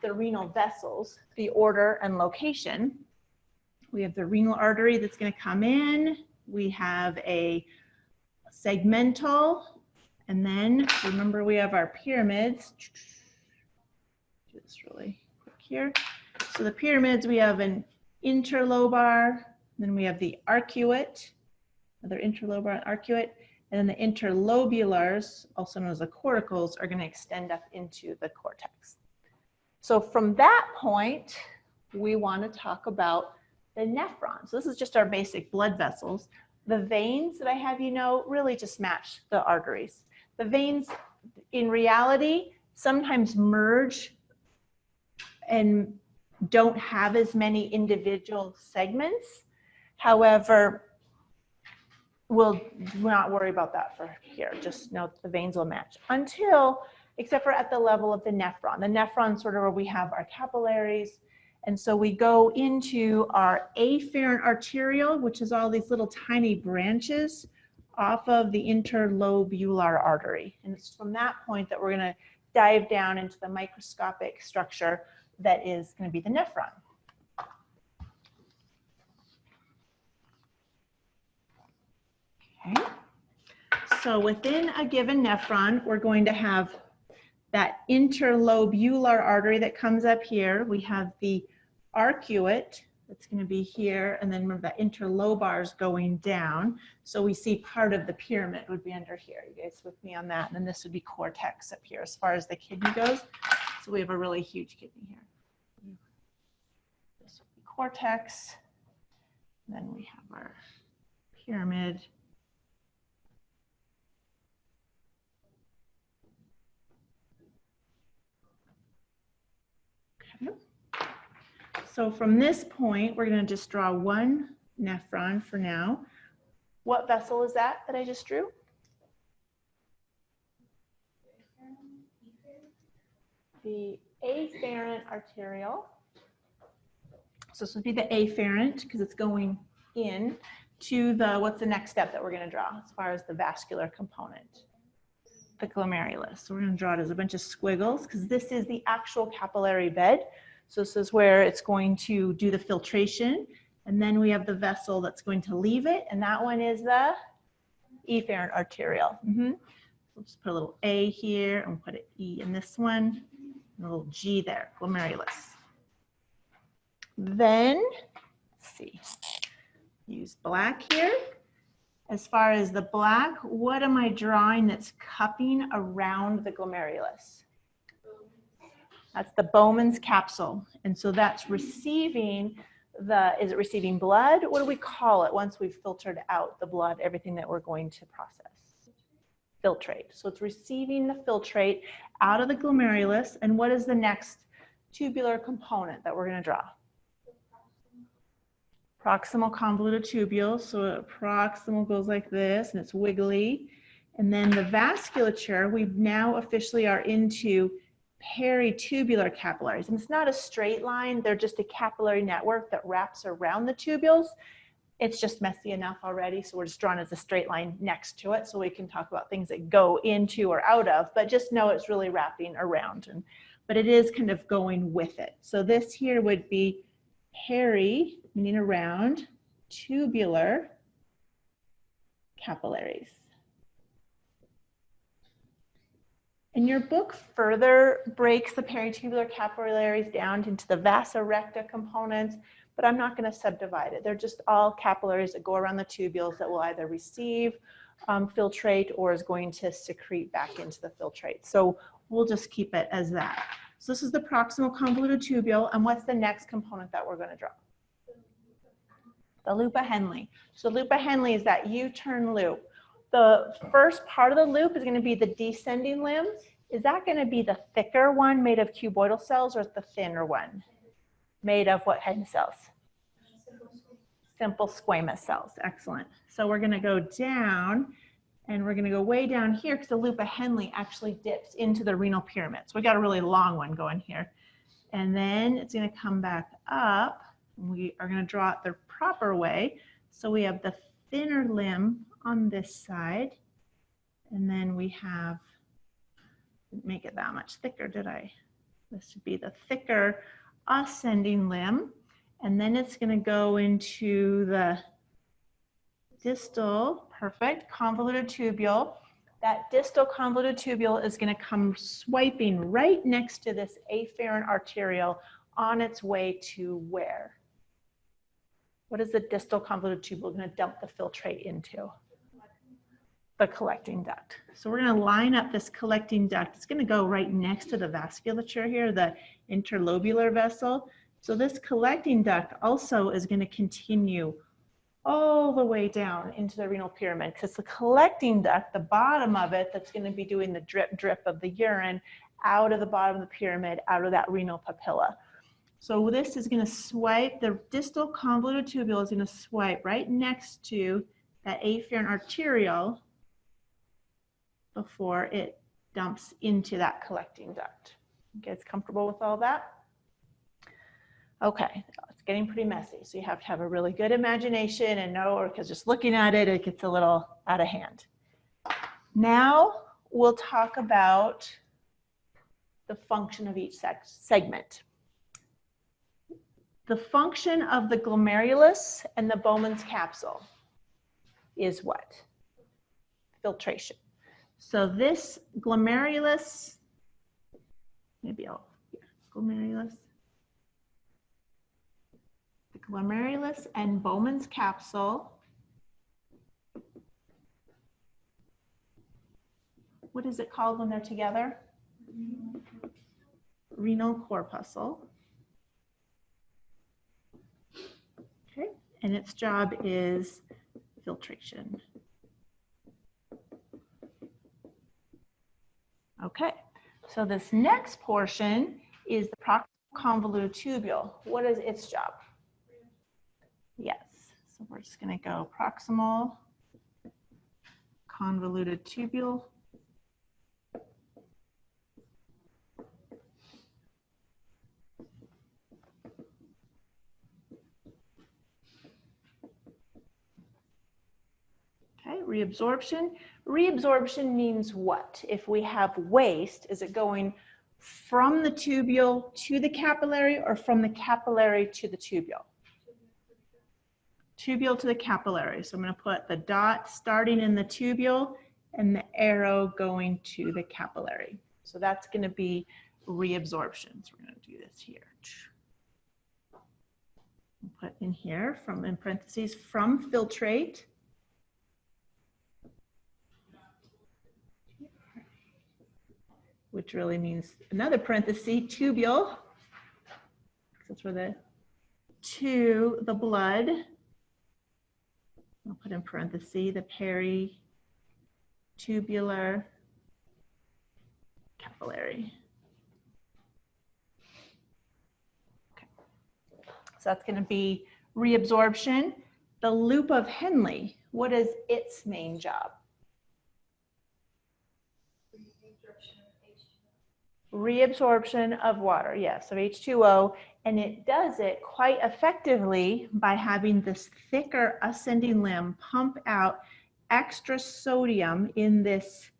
the renal vessels, the order and location. We have the renal artery that's going to come in. We have a segmental, and then remember we have our pyramids. Do this really quick here. So the pyramids, we have an interlobar, then we have the arcuate, another interlobar and arcuate, and then the interlobulars, also known as the corticals, are going to extend up into the cortex. So from that point, we want to talk about the nephron. So this is just our basic blood vessels. The veins that I have you know really just match the arteries. The veins, in reality, sometimes merge and don't have as many individual segments. However, we'll not worry about that for here. Just know that the veins will match until, except for at the level of the nephron. The nephron sort of where we have our capillaries. And so we go into our afferent arteriole, which is all these little tiny branches off of the interlobular artery. And it's from that point that we're going to dive down into the microscopic structure that is going to be the nephron. Okay. So within a given nephron, we're going to have that interlobular artery that comes up here. We have the arcuate that's going to be here, and then remember that interlobars going down. So we see part of the pyramid would be under here. You guys with me on that? And then this would be cortex up here as far as the kidney goes. So we have a really huge kidney here. This would be cortex. Then we have our pyramid. Okay. So from this point, we're going to just draw one nephron for now. What vessel is that I just drew? The afferent arteriole. So this would be the afferent because it's going in to the, what's the next step that we're going to draw as far as the vascular component? The glomerulus. So we're going to draw it as a bunch of squiggles because this is the actual capillary bed. So this is where it's going to do the filtration. And then we have the vessel that's going to leave it. And that one is the efferent arteriole. So just put a little A here and put an E in this one. And a little G there, glomerulus. Then, let's see, use black here. As far as the black, what am I drawing that's cupping around the glomerulus? That's the Bowman's capsule. And so that's receiving the, is it receiving blood? What do we call it once we've filtered out the blood, everything that we're going to process? Filtrate. So it's receiving the filtrate out of the glomerulus. And what is the next tubular component that we're going to draw? Proximal convoluted tubule. So proximal goes like this and it's wiggly. And then the vasculature, we now officially are into peritubular capillaries. And it's not a straight line, they're just a capillary network that wraps around the tubules. It's just messy enough already, so we're just drawing as a straight line next to it so we can talk about things that go into or out of, but just know it's really wrapping around. But it is kind of going with it. So this here would be peri, meaning around, tubular capillaries. And your book further breaks the peritubular capillaries down into the vasa recta components, but I'm not going to subdivide it. They're just all capillaries that go around the tubules that will either receive filtrate or is going to secrete back into the filtrate. So we'll just keep it as that. So this is the proximal convoluted tubule, and what's the next component that we're going to draw? The Lupa-Henle. So Lupa-Henle is that U-turn loop. The first part of the loop is going to be the descending limb. Is that going to be the thicker one made of cuboidal cells or the thinner one? Made of what kind of cells? Simple squamous cells. Excellent. So we're going to go down and we're going to go way down here because the Lupa-Henle actually dips into the renal pyramid. So we got a really long one going here. And then it's going to come back up. We are going to draw it the proper way. So we have the thinner limb on this side, and then we have, didn't make it that much thicker, did I? This would be the thicker ascending limb. And then it's going to go into the distal, perfect, convoluted tubule. That distal convoluted tubule is going to come swiping right next to this afferent arteriole on its way to where? What is the distal convoluted tubule going to dump the filtrate into? The collecting duct. So we're going to line up this collecting duct. It's going to go right next to the vasculature here, the interlobular vessel. So this collecting duct also is going to continue all the way down into the renal pyramid, because the collecting duct, the bottom of it, that's going to be doing the drip drip of the urine out of the bottom of the pyramid, out of that renal papilla. So this is going to swipe, the distal convoluted tubule is going to swipe right next to that afferent arteriole before it dumps into that collecting duct. You guys comfortable with all that? Okay, it's getting pretty messy, so you have to have a really good imagination and know, or because just looking at it, it gets a little out of hand. Now we'll talk about the function of each segment. The function of the glomerulus and the Bowman's capsule is what? Filtration. So this glomerulus, glomerulus. The glomerulus and Bowman's capsule. What is it called when they're together? Renal corpuscle. Okay, and its job is filtration. Okay, so this next portion is the proximal convoluted tubule. What is its job? Yes, so we're just going to go proximal convoluted tubule. Okay, reabsorption. Reabsorption means what? If we have waste, is it going from the tubule to the capillary or from the capillary to the tubule? Tubule to the capillary. So I'm going to put the dot starting in the tubule and the arrow going to the capillary. So that's going to be reabsorption. So we're going to do this here. Put in here, from in parentheses, from filtrate. Which really means another parenthesis, tubule. That's where the to the blood. I'll put in parentheses the peritubular capillary. Okay. So that's going to be reabsorption. The loop of Henle, what is its main job? Reabsorption of water, yes, of H2O, and it does it quite effectively by having this thicker ascending limb pump out extra sodium in this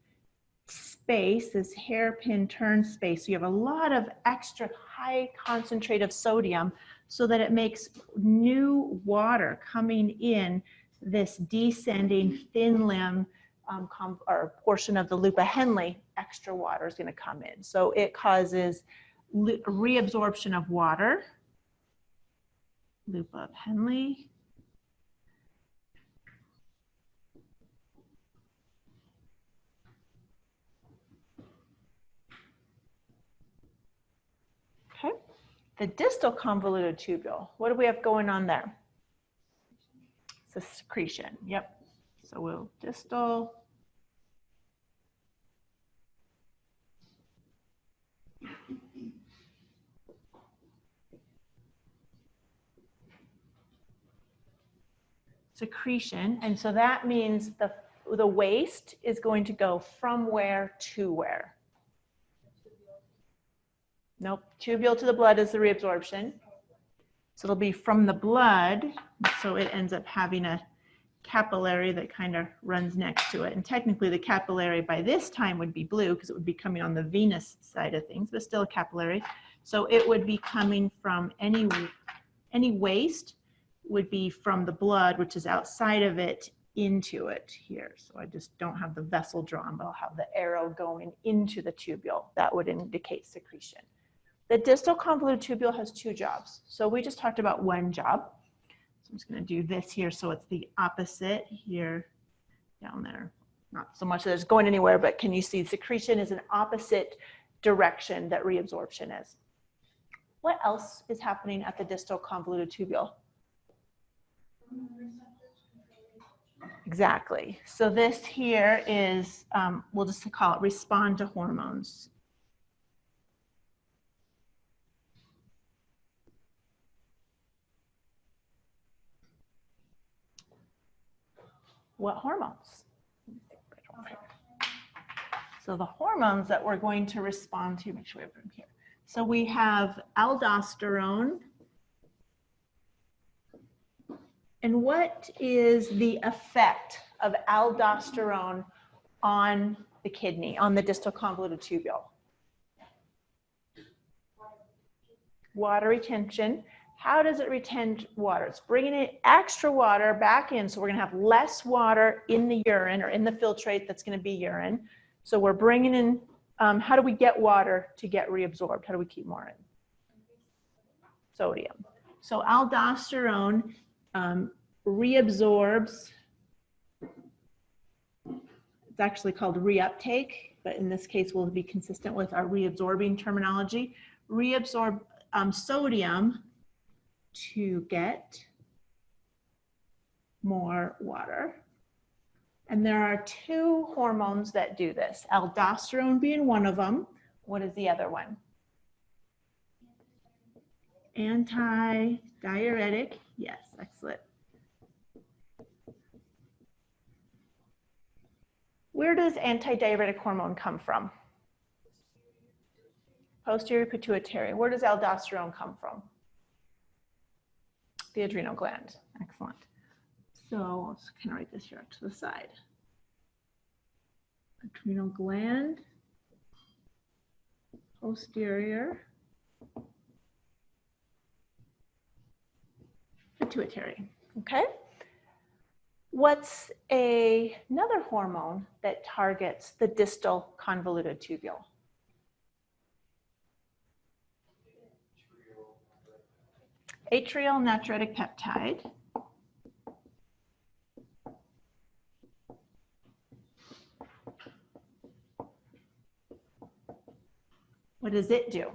space, this hairpin turn space. So you have a lot of extra high concentrate of sodium so that it makes new water coming in this descending thin limb or portion of the loop of Henle. Extra water is going to come in. So it causes reabsorption of water, loop of Henle. Okay, the distal convoluted tubule, what do we have going on there? It's a secretion, yep. So we'll distal. Secretion, and so that means the waste is going to go from where to where? Nope, tubule to the blood is the reabsorption. So it'll be from the blood, so it ends up having a capillary that kind of runs next to it. And technically the capillary by this time would be blue because it would be coming on the venous side of things, but still a capillary. So it would be coming from any waste would be from the blood, which is outside of it, into it here. So I just don't have the vessel drawn, but I'll have the arrow going into the tubule. That would indicate secretion. The distal convoluted tubule has two jobs. So we just talked about one job. So I'm just going to do this here so it's the opposite here, down there. Not so much that it's going anywhere, but can you see secretion is an opposite direction that reabsorption is. What else is happening at the distal convoluted tubule? Exactly. So this here is, we'll just call it respond to hormones. What hormones? So the hormones that we're going to respond to, make sure we have them here. So we have aldosterone. And what is the effect of aldosterone on the kidney, on the distal convoluted tubule? Water retention. How does it retain water? It's bringing in extra water back in, so we're going to have less water in the urine or in the filtrate that's going to be urine. So we're bringing in, how do we get water to get reabsorbed? How do we keep more in? Sodium. So aldosterone reabsorbs. It's actually called reuptake, but in this case we'll be consistent with our reabsorbing terminology. Reabsorb sodium to get more water. And there are two hormones that do this, aldosterone being one of them. What is the other one? Antidiuretic. Yes, excellent. Where does antidiuretic hormone come from? Posterior pituitary. Where does aldosterone come from? The adrenal gland. Excellent. So let's kind of write this here to the side. Adrenal gland, posterior pituitary. Okay. What's another hormone that targets the distal convoluted tubule? Atrial natriuretic peptide. What does it do?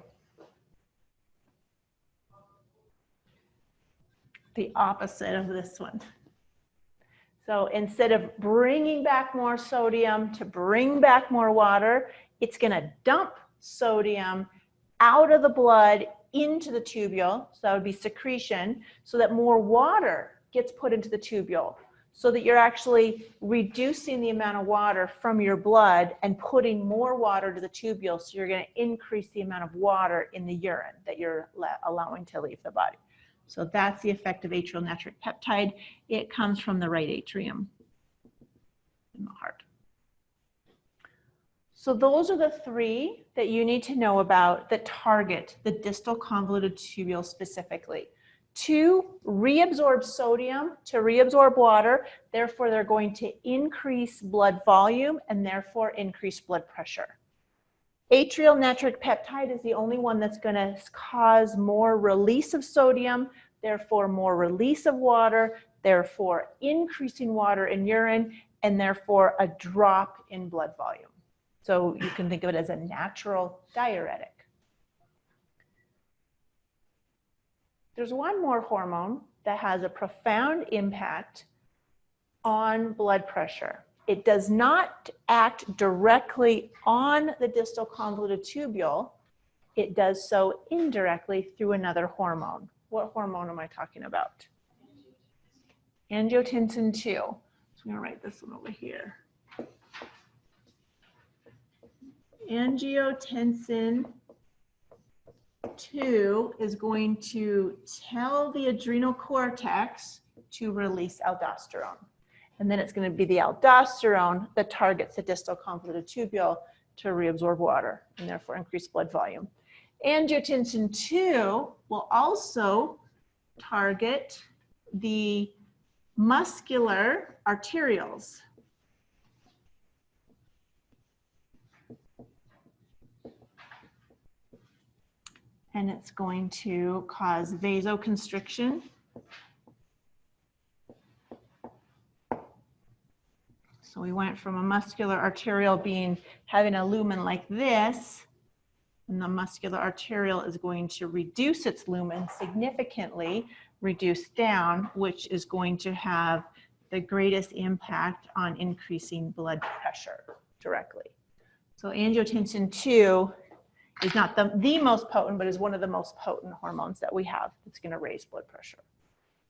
The opposite of this one. So instead of bringing back more sodium to bring back more water, it's going to dump sodium out of the blood into the tubule. So that would be secretion, so that more water gets put into the tubule, so that you're actually reducing the amount of water from your blood and putting more water to the tubule. So you're going to increase the amount of water in the urine that you're allowing to leave the body. So that's the effect of atrial natriuretic peptide. It comes from the right atrium in the heart. So those are the three that you need to know about that target the distal convoluted tubule specifically. To reabsorb sodium, to reabsorb water, therefore they're going to increase blood volume and therefore increase blood pressure. Atrial natriuretic peptide is the only one that's going to cause more release of sodium, therefore more release of water, therefore increasing water in urine, and therefore a drop in blood volume. So you can think of it as a natural diuretic. There's one more hormone that has a profound impact on blood pressure. It does not act directly on the distal convoluted tubule. It does so indirectly through another hormone. What hormone am I talking about? Angiotensin 2. So I'm going to write this one over here. Angiotensin 2 is going to tell the adrenal cortex to release aldosterone. And then it's going to be the aldosterone that targets the distal convoluted tubule to reabsorb water and therefore increase blood volume. Angiotensin II will also target the muscular arterioles. And it's going to cause vasoconstriction. So we went from a muscular arteriole having a lumen like this, and the muscular arteriole is going to reduce its lumen significantly, reduce down, which is going to have the greatest impact on increasing blood pressure directly. So angiotensin II is not the most potent, but is one of the most potent hormones that we have that's going to raise blood pressure.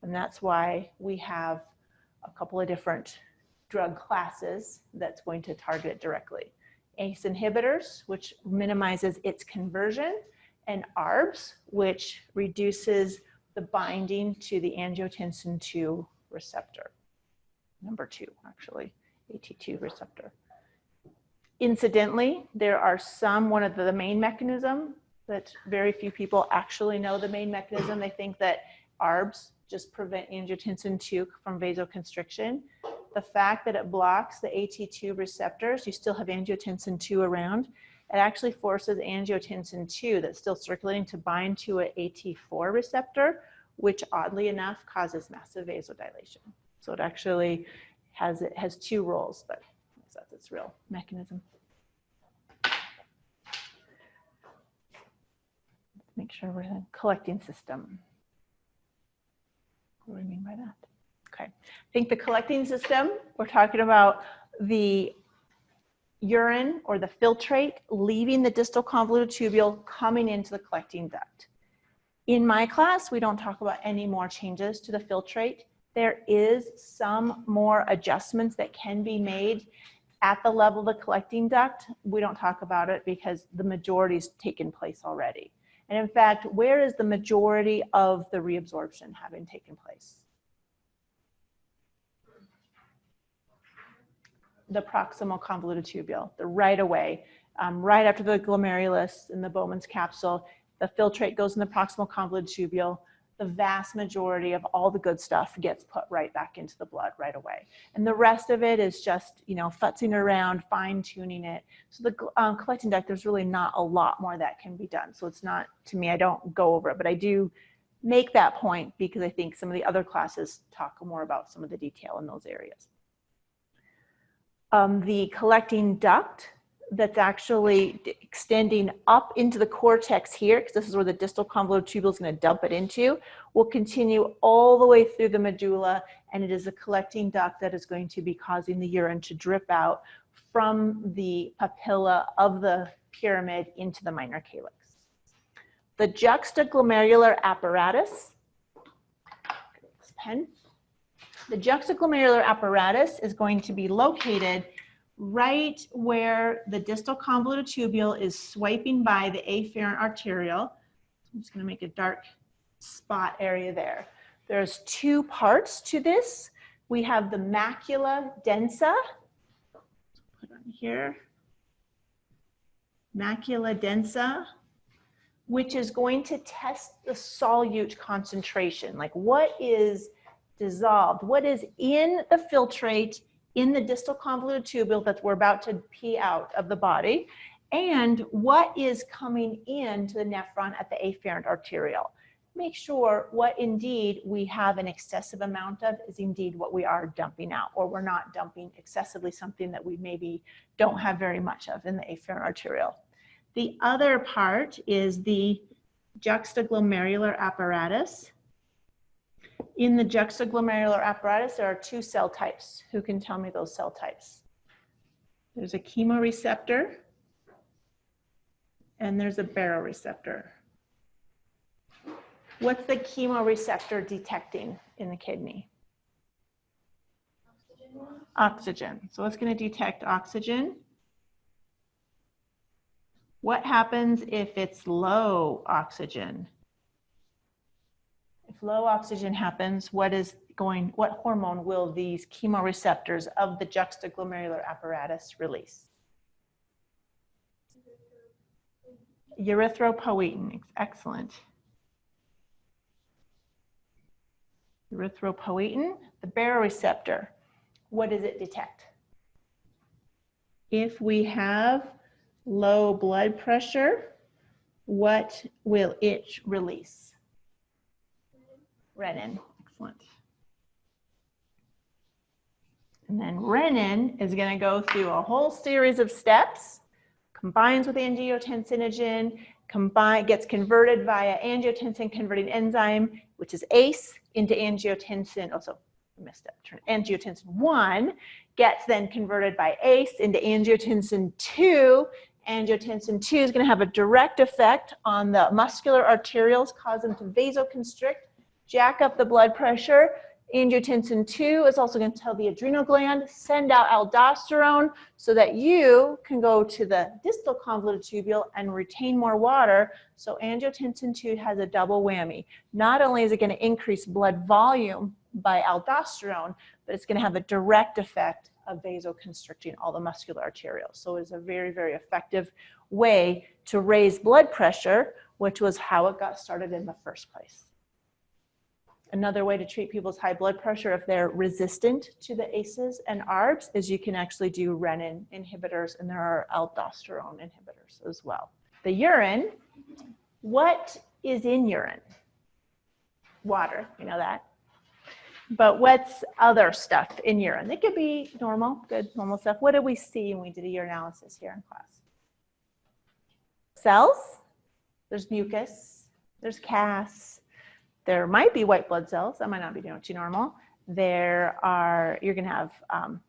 And that's why we have a couple of different drug classes that's going to target it directly. ACE inhibitors, which minimizes its conversion, and ARBs, which reduces the binding to the angiotensin II receptor. Number 2, actually, AT2 receptor. Incidentally, there are one of the main mechanism that very few people actually know the main mechanism. They think that ARBs just prevent angiotensin II from vasoconstriction. The fact that it blocks the AT2 receptors, you still have angiotensin II around, it actually forces angiotensin II that's still circulating to bind to an AT4 receptor, which oddly enough causes massive vasodilation. So it actually has 2 roles, but that's its real mechanism. Let's make sure we're in the collecting system. What do we mean by that? Okay, I think the collecting system, we're talking about the urine or the filtrate leaving the distal convoluted tubule coming into the collecting duct. In my class, we don't talk about any more changes to the filtrate. There is some more adjustments that can be made at the level of the collecting duct. We don't talk about it because the majority's taken place already. And in fact, where is the majority of the reabsorption having taken place? The proximal convoluted tubule, the right away, right after the glomerulus in the Bowman's capsule, the filtrate goes in the proximal convoluted tubule. The vast majority of all the good stuff gets put right back into the blood right away. And the rest of it is just, futzing around, fine tuning it. So the collecting duct, there's really not a lot more that can be done. So it's not, to me, I don't go over it, but I do make that point because I think some of the other classes talk more about some of the detail in those areas. The collecting duct that's actually extending up into the cortex here, because this is where the distal convoluted tubule is going to dump it into, will continue all the way through the medulla, and it is a collecting duct that is going to be causing the urine to drip out from the papilla of the pyramid into the minor calyx. The juxtaglomerular apparatus, this pen. The juxtaglomerular apparatus is going to be located right where the distal convoluted tubule is swiping by the afferent arteriole. I'm just going to make a dark spot area there. There's 2 parts to this. We have the macula densa. Put on here. Macula densa, which is going to test the solute concentration, like what is dissolved, what is in the filtrate in the distal convoluted tubule that we're about to pee out of the body, and what is coming into the nephron at the afferent arteriole. Make sure what indeed we have an excessive amount of is indeed what we are dumping out, or we're not dumping excessively something that we maybe don't have very much of in the afferent arteriole. The other part is the juxtaglomerular apparatus. In the juxtaglomerular apparatus, there are 2 cell types. Who can tell me those cell types? There's a chemoreceptor and there's a baroreceptor. What's the chemoreceptor detecting in the kidney? Oxygen. So it's going to detect oxygen. What happens if it's low oxygen? If low oxygen happens, what is what hormone will these chemoreceptors of the juxtaglomerular apparatus release? Erythropoietin, excellent. Erythropoietin, the baroreceptor, what does it detect? If we have low blood pressure, what will it release? Renin, excellent. And then renin is going to go through a whole series of steps, combines with angiotensinogen, gets converted via angiotensin converting enzyme, which is ACE, into angiotensin, also messed up, angiotensin 1, gets then converted by ACE into angiotensin 2. Angiotensin 2 is going to have a direct effect on the muscular arterioles, cause them to vasoconstrict, jack up the blood pressure. Angiotensin 2 is also going to tell the adrenal gland, send out aldosterone so that you can go to the distal convoluted tubule and retain more water. So angiotensin 2 has a double whammy. Not only is it going to increase blood volume by aldosterone, but it's going to have a direct effect of vasoconstricting all the muscular arterioles. So it's a very, very effective way to raise blood pressure, which was how it got started in the first place. Another way to treat people's high blood pressure if they're resistant to the ACEs and ARBs is you can actually do renin inhibitors, and there are aldosterone inhibitors as well. The urine, what is in urine? Water, you know that. But what's other stuff in urine? It could be normal, good normal stuff. What did we see when we did a urinalysis here in class? Cells, there's mucus, there's CAS. There might be white blood cells. That might not be doing too normal. You're going to have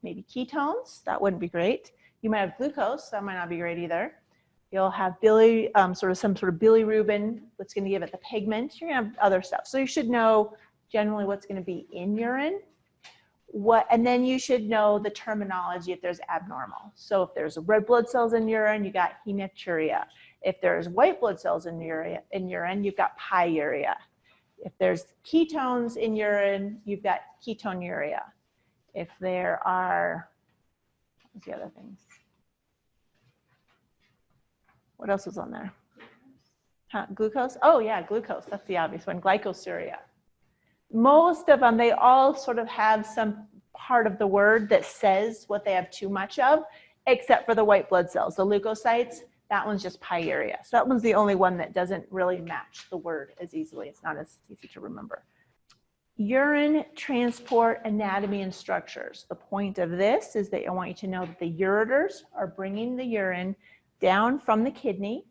maybe ketones. That wouldn't be great. You might have glucose. That might not be great either. You'll have some sort of bilirubin that's going to give it the pigment. You're going to have other stuff. So you should know generally what's going to be in urine. And then you should know the terminology if there's abnormal. So if there's red blood cells in urine, you got hematuria. If there's white blood cells in urine, you've got pyuria. If there's ketones in urine, you've got ketonuria. If there are, what's the other things? What else was on there? Glucose? Oh yeah, glucose, that's the obvious one, glycosuria. Most of them, they all sort of have some part of the word that says what they have too much of, except for the white blood cells, the leukocytes. That one's just pyuria. So that one's the only one that doesn't really match the word as easily. It's not as easy to remember. Urine transport anatomy and structures. The point of this is that I want you to know that the ureters are bringing the urine down from the kidney.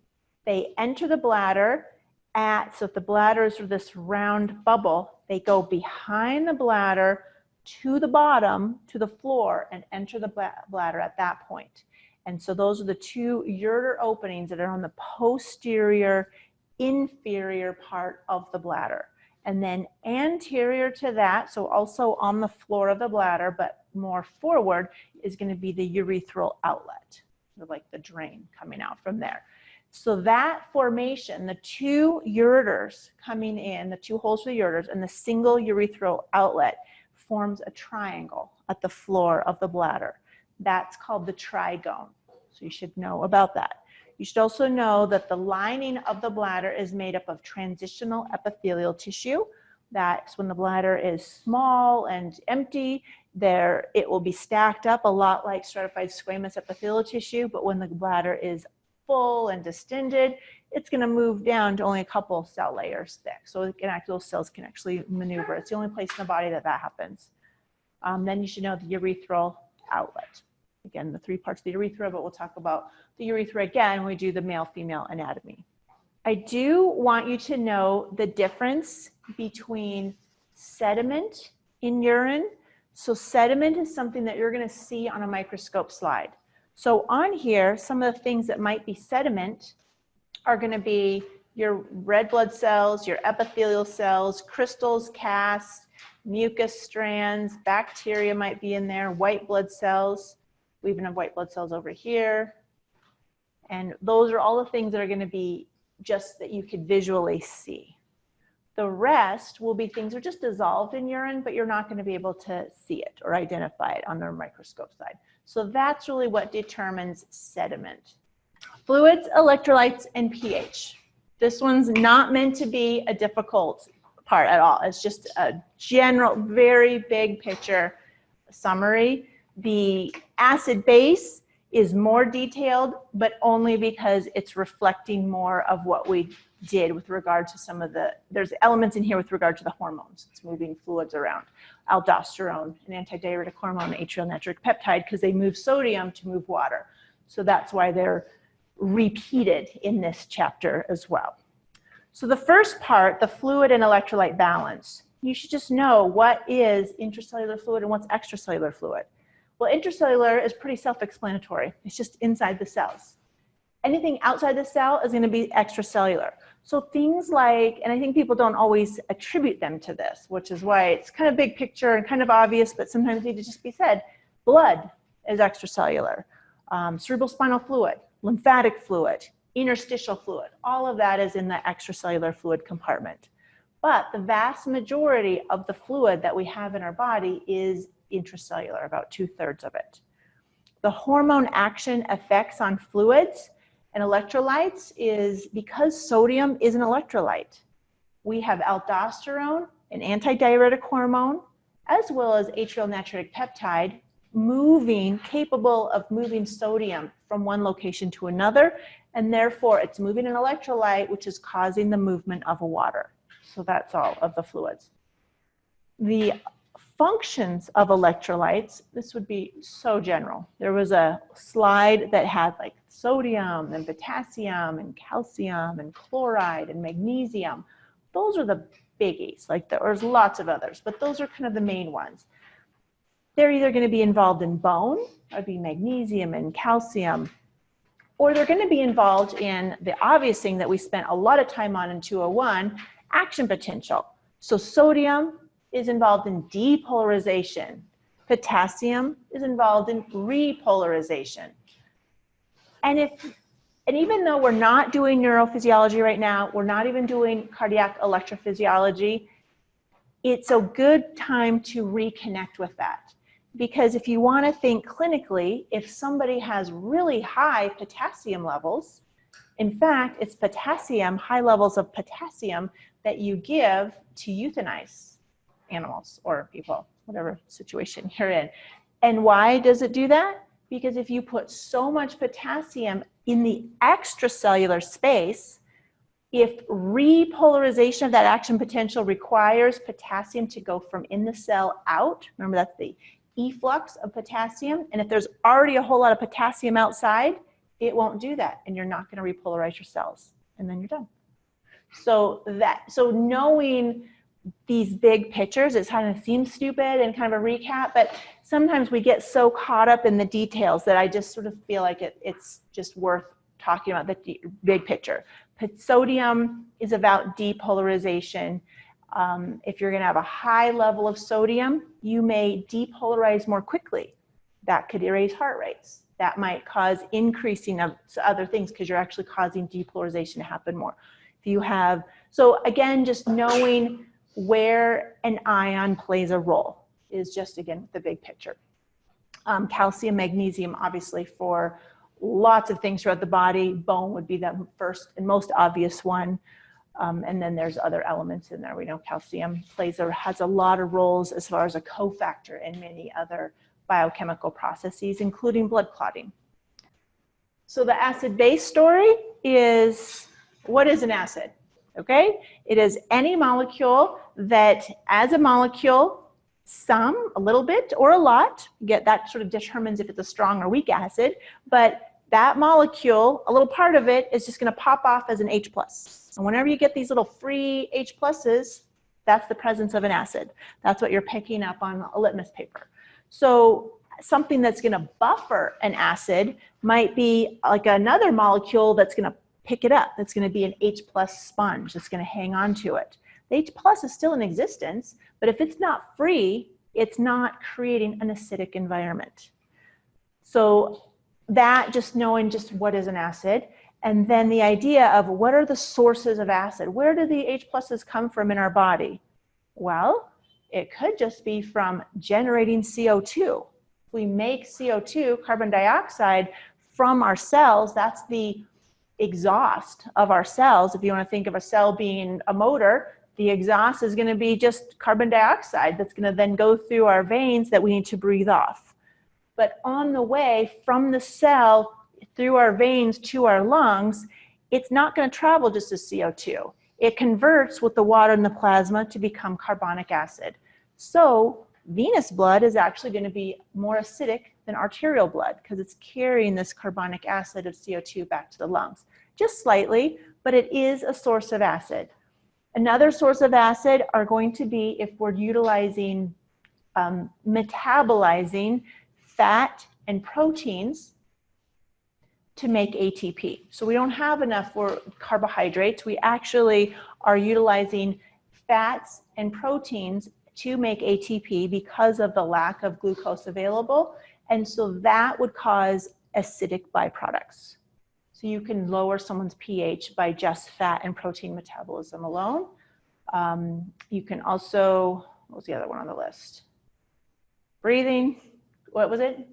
They enter the bladder so if the bladder is sort of this round bubble, they go behind the bladder to the bottom, to the floor, and enter the bladder at that point. And so those are the two ureter openings that are on the posterior, inferior part of the bladder. And then anterior to that, so also on the floor of the bladder, but more forward, is going to be the urethral outlet, like the drain coming out from there. So that formation, the two ureters coming in, the two holes for the ureters, and the single urethral outlet forms a triangle at the floor of the bladder. That's called the trigone. So you should know about that. You should also know that the lining of the bladder is made up of transitional epithelial tissue. That's when the bladder is small and empty, it will be stacked up a lot like stratified squamous epithelial tissue, but when the bladder is full and distended, it's going to move down to only a couple cell layers thick. So those cells can actually maneuver. It's the only place in the body that happens. Then you should know the urethral outlet. Again, the three parts of the urethra, but we'll talk about the urethra again when we do the male-female anatomy. I do want you to know the difference between sediment in urine. So sediment is something that you're going to see on a microscope slide. So on here, some of the things that might be sediment are going to be your red blood cells, your epithelial cells, crystals, casts, mucus strands, bacteria might be in there, white blood cells. We even have white blood cells over here. And those are all the things that are going to be just that you could visually see. The rest will be things that are just dissolved in urine, but you're not going to be able to see it or identify it on the microscope side. So that's really what determines sediment. Fluids, electrolytes, and pH. This one's not meant to be a difficult part at all. It's just a general, very big picture summary. The acid base is more detailed, but only because it's reflecting more of what we did with regard to some of the, there's elements in here with regard to the hormones. It's moving fluids around. Aldosterone, an antidiuretic hormone, atrial natriuretic peptide, because they move sodium to move water. So that's why they're repeated in this chapter as well. So the first part, the fluid and electrolyte balance, you should just know what is intracellular fluid and what's extracellular fluid. Well, intracellular is pretty self-explanatory. It's just inside the cells. Anything outside the cell is going to be extracellular. So things like, and I think people don't always attribute them to this, which is why it's kind of big picture and kind of obvious, but sometimes need to just be said. Blood is extracellular. Cerebrospinal fluid, lymphatic fluid, interstitial fluid, all of that is in the extracellular fluid compartment. But the vast majority of the fluid that we have in our body is intracellular, about 2/3 of it. The hormone action effects on fluids and electrolytes is because sodium is an electrolyte. We have aldosterone, an antidiuretic hormone, as well as atrial natriuretic peptide capable of moving sodium from one location to another, and therefore it's moving an electrolyte, which is causing the movement of water. So that's all of the fluids. The functions of electrolytes, this would be so general. There was a slide that had like sodium and potassium and calcium and chloride and magnesium. Those are the biggies. Like there's lots of others, but those are kind of the main ones. They're either going to be involved in bone, that would be magnesium and calcium, or they're going to be involved in the obvious thing that we spent a lot of time on in 201, action potential. So sodium is involved in depolarization. Potassium is involved in repolarization. And even though we're not doing neurophysiology right now, we're not even doing cardiac electrophysiology, it's a good time to reconnect with that. Because if you want to think clinically, if somebody has really high potassium levels, in fact, it's potassium, high levels of potassium that you give to euthanize animals or people, whatever situation you're in. And why does it do that? Because if you put so much potassium in the extracellular space, if repolarization of that action potential requires potassium to go from in the cell out, remember that's the efflux of potassium, and if there's already a whole lot of potassium outside, it won't do that, and you're not going to repolarize your cells, and then you're done. So knowing these big pictures, it kind of seems stupid and kind of a recap, but sometimes we get so caught up in the details that I just sort of feel like it's just worth talking about the big picture. Sodium is about depolarization. If you're going to have a high level of sodium, you may depolarize more quickly. That could raise heart rates. That might cause increasing of other things because you're actually causing depolarization to happen more. If you have, so again, just knowing where an ion plays a role is just, again, the big picture. Calcium, magnesium, obviously for lots of things throughout the body. Bone would be the first and most obvious one. And then there's other elements in there. We know calcium has a lot of roles as far as a cofactor in many other biochemical processes, including blood clotting. So the acid-base story is, what is an acid? Okay, it is any molecule that as a molecule, a little bit or a lot, that sort of determines if it's a strong or weak acid, but that molecule, a little part of it is just going to pop off as an H+. And whenever you get these little free H+, that's the presence of an acid. That's what you're picking up on a litmus paper. So something that's going to buffer an acid might be like another molecule that's going to pick it up. That's going to be an H+ sponge that's going to hang on to it. The H+ is still in existence, but if it's not free, it's not creating an acidic environment. So that, just knowing just what is an acid. And then the idea of what are the sources of acid? Where do the H pluses come from in our body? Well, it could just be from generating CO2. If we make CO2, carbon dioxide, from our cells, that's the exhaust of our cells. If you want to think of a cell being a motor, the exhaust is going to be just carbon dioxide that's going to then go through our veins that we need to breathe off. But on the way from the cell through our veins to our lungs, it's not going to travel just as CO2. It converts with the water in the plasma to become carbonic acid. So venous blood is actually going to be more acidic than arterial blood because it's carrying this carbonic acid of CO2 back to the lungs. Just slightly, but it is a source of acid. Another source of acid are going to be if we're utilizing, metabolizing fat and proteins to make ATP. So we don't have enough for carbohydrates. We actually are utilizing fats and proteins to make ATP because of the lack of glucose available. And so that would cause acidic byproducts. So you can lower someone's pH by just fat and protein metabolism alone. You can also, what was the other one on the list? Breathing, what was it?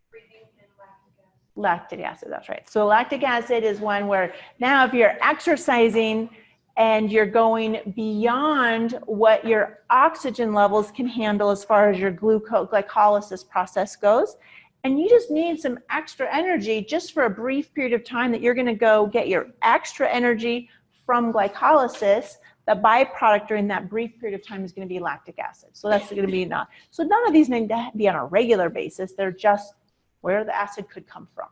Breathing and lactic acid. Lactic acid, that's right. So lactic acid is one where now if you're exercising and you're going beyond what your oxygen levels can handle as far as your glycolysis process goes, and you just need some extra energy just for a brief period of time that you're going to go get your extra energy from glycolysis, the byproduct during that brief period of time is going to be lactic acid. So that's going to be not. So none of these need to be on a regular basis. They're just where the acid could come from.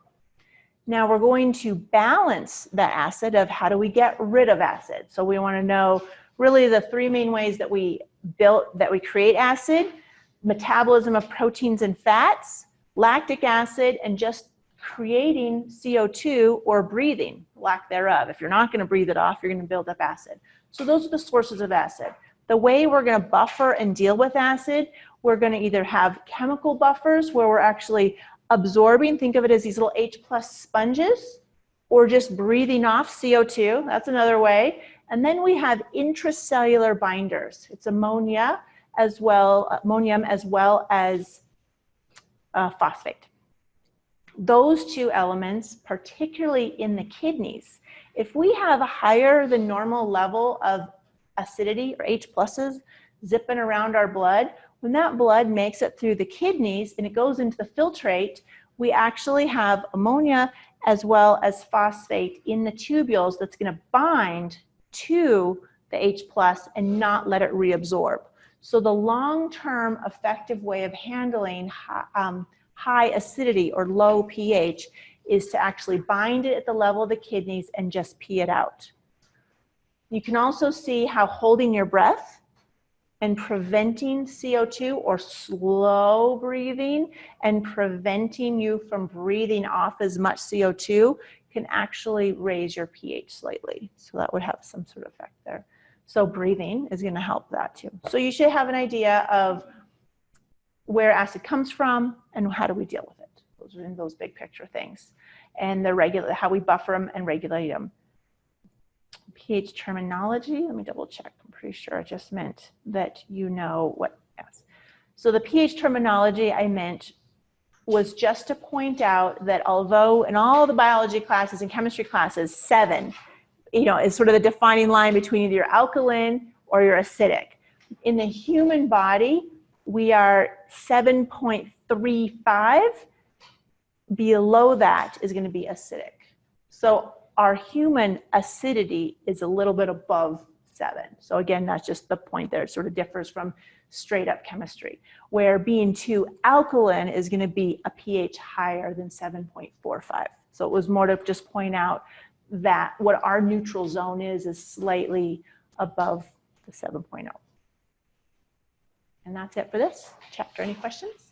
Now we're going to balance the acid of how do we get rid of acid. So we want to know really the three main ways that we create acid: metabolism of proteins and fats, lactic acid, and just creating CO2 or breathing, lack thereof. If you're not going to breathe it off, you're going to build up acid. So those are the sources of acid. The way we're going to buffer and deal with acid, we're going to either have chemical buffers where we're actually absorbing, think of it as these little H plus sponges, or just breathing off CO2. That's another way. And then we have intracellular binders. It's ammonium as well as phosphate. Those two elements, particularly in the kidneys, if we have a higher than normal level of acidity or H pluses zipping around our blood, when that blood makes it through the kidneys and it goes into the filtrate, we actually have ammonia as well as phosphate in the tubules that's going to bind to the H plus and not let it reabsorb. So the long-term effective way of handling high acidity or low pH is to actually bind it at the level of the kidneys and just pee it out. You can also see how holding your breath and preventing CO2 or slow breathing and preventing you from breathing off as much CO2 can actually raise your pH slightly. So that would have some sort of effect there. So breathing is going to help that too. So you should have an idea of where acid comes from and how do we deal with it. Those are in those big picture things. And how we buffer them and regulate them. pH terminology, let me double check. I'm pretty sure I just meant that you know what, yes. So the pH terminology I meant was just to point out that although in all the biology classes and chemistry classes, 7, is sort of the defining line between either you're alkaline or you're acidic. In the human body, we are 7.35. Below that is going to be acidic. So our human acidity is a little bit above 7. So again, that's just the point there. It sort of differs from straight up chemistry, where being too alkaline is going to be a pH higher than 7.45. So it was more to just point out that what our neutral zone is slightly above the 7.0. And that's it for this chapter. Any questions?